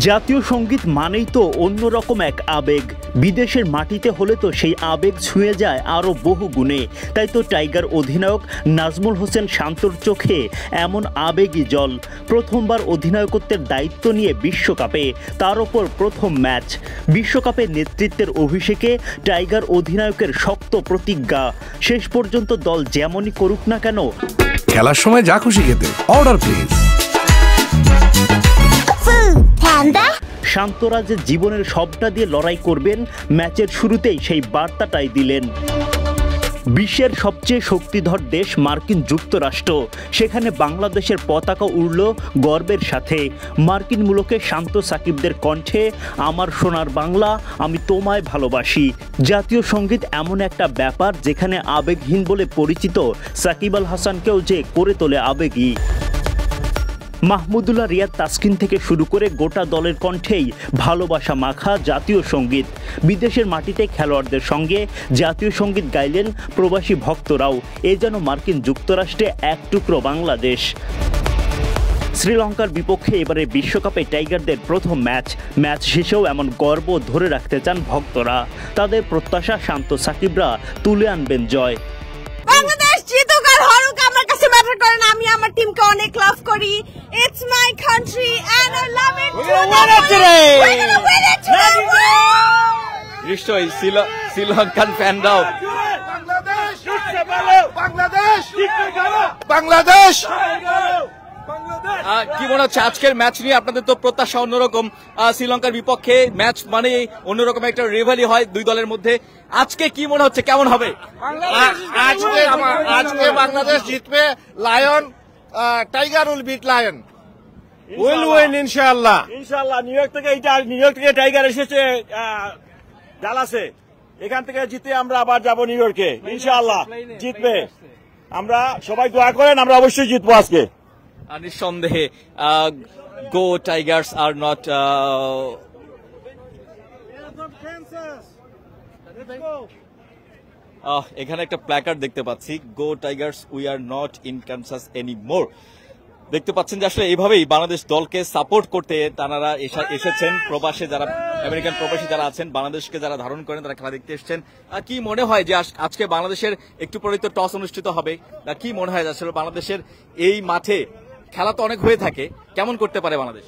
জাতীয় সঙ্গীত মানেই তো অন্যরকম এক আবেগ। বিদেশের মাটিতে হলে তো সেই আবেগ ছুঁয়ে যায় আরও বহু গুণে। তাই তো টাইগার অধিনায়ক নাজমুল হোসেন শান্তর চোখে এমন আবেগী জল। প্রথমবার অধিনায়কত্বের দায়িত্ব নিয়ে বিশ্বকাপে, তার ওপর প্রথম ম্যাচ। বিশ্বকাপে নেতৃত্বের অভিষেকে টাইগার অধিনায়কের শক্ত প্রতিজ্ঞা, শেষ পর্যন্ত দল যেমনই করুক না কেন, খেলার সময় যা খুশি খেতে অর্ডার প্লিজ। শান্তরা যে জীবনের সবটা দিয়ে লড়াই করবেন, ম্যাচের শুরুতেই সেই বার্তাটাই দিলেন। বিশ্বের সবচেয়ে শক্তিধর দেশ মার্কিন যুক্তরাষ্ট্র, সেখানে বাংলাদেশের পতাকা উড়ল গর্বের সাথে। মার্কিন মুলুকে শান্ত সাকিবদের কণ্ঠে আমার সোনার বাংলা, আমি তোমায় ভালোবাসি। জাতীয় সঙ্গীত এমন একটা ব্যাপার যেখানে আবেগহীন বলে পরিচিত সাকিব আল হাসানকেও যে করে তোলে আবেগী। মাহমুদুল্লাহ রিয়াদ তাসকিন থেকে শুরু করে গোটা দলের কণ্ঠেই ভালোবাসা মাখা জাতীয় সঙ্গীত। বিদেশের মাটিতে খেলোয়াড়দের সঙ্গে জাতীয় সঙ্গীত গাইলেন প্রবাসী ভক্তরাও। এ যেন মার্কিন যুক্তরাষ্ট্রে এক টুকরো বাংলাদেশ। শ্রীলঙ্কার বিপক্ষে এবারে বিশ্বকাপে টাইগারদের প্রথম ম্যাচ শেষেও এমন গর্ব ধরে রাখতে চান ভক্তরা। তাদের প্রত্যাশা শান্ত সাকিবরা তুলে আনবেন জয়। বাংলাদেশ জিতুক আর হারুক আমার কাছে ম্যাটার করে না, আমি আমার টিমকে অনেক লাভ করি। It's my country and I love it নিশ্চয়ই শ্রীলঙ্কান ফ্যানরাও বাংলাদেশ। কি মনে হচ্ছে আজকের ম্যাচ নিয়ে? আপনাদের তো প্রত্যাশা অন্যরকম, শ্রীলঙ্কার বিপক্ষে ম্যাচ মানে অন্যরকম একটা রিভালি হয় দুই দলের মধ্যে। আজকে কি মনে হচ্ছে, কেমন হবে? আজকে বাংলাদেশ জিতবে। Lion, tiger will beat lion, will win ইনশাআল্লাহ। নিউ ইয়র্ক থেকে টাইগার এসেছে ডালাসে, এখান থেকে জিতে আমরা আবার যাব নিউ ইয়র্কে। ইনশাআল্লাহ জিতবে। আমরা সবাই দোয়া করেন, আমরা অবশ্যই জিতবো আজকে। নিঃসন্দেহে গো টাইগার্স আর নট এখানে একটা প্ল্যাকার্ড দেখতে পাচ্ছি, go Tigers we are not in Kansas anymore. দেখতে পাচ্ছেন যে আসলে এইভাবেই বাংলাদেশ দলকে সাপোর্ট করতে তারা এসেছেন। প্রবাসে যারা আমেরিকান প্রবাসী যারা আছেন, বাংলাদেশকে যারা ধারণ করেন, তারা খেলা দেখতে এসেছেন। কি মনে হয় যে আজকে বাংলাদেশের একটু পরেই তো টস অনুষ্ঠিত হবে, কি মনে হয় আসলে বাংলাদেশের এই মাঠে খেলা তো অনেক হয়ে থাকে, কেমন করতে পারে Bangladesh?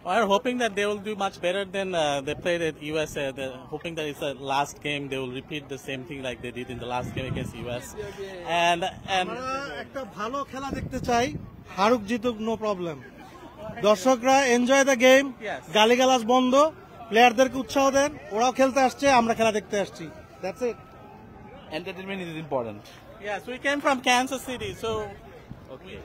We're hoping that they will do much better than they played at USA. They're hoping that it's the last game. They will repeat the same thing like they did in the last game against US. And একটা ভালো খেলা দেখতে চাই, হারুক জিতুক no problem. দর্শকরা enjoy the game, গালিগালাজ বন্ধ, প্লেয়ারদেরকে উৎসাহ দেন। ওরাও খেলতে আসছে, আমরা খেলা দেখতে আসছি। That's it. Entertainment is important. yes, we came from Kansas City, so okay.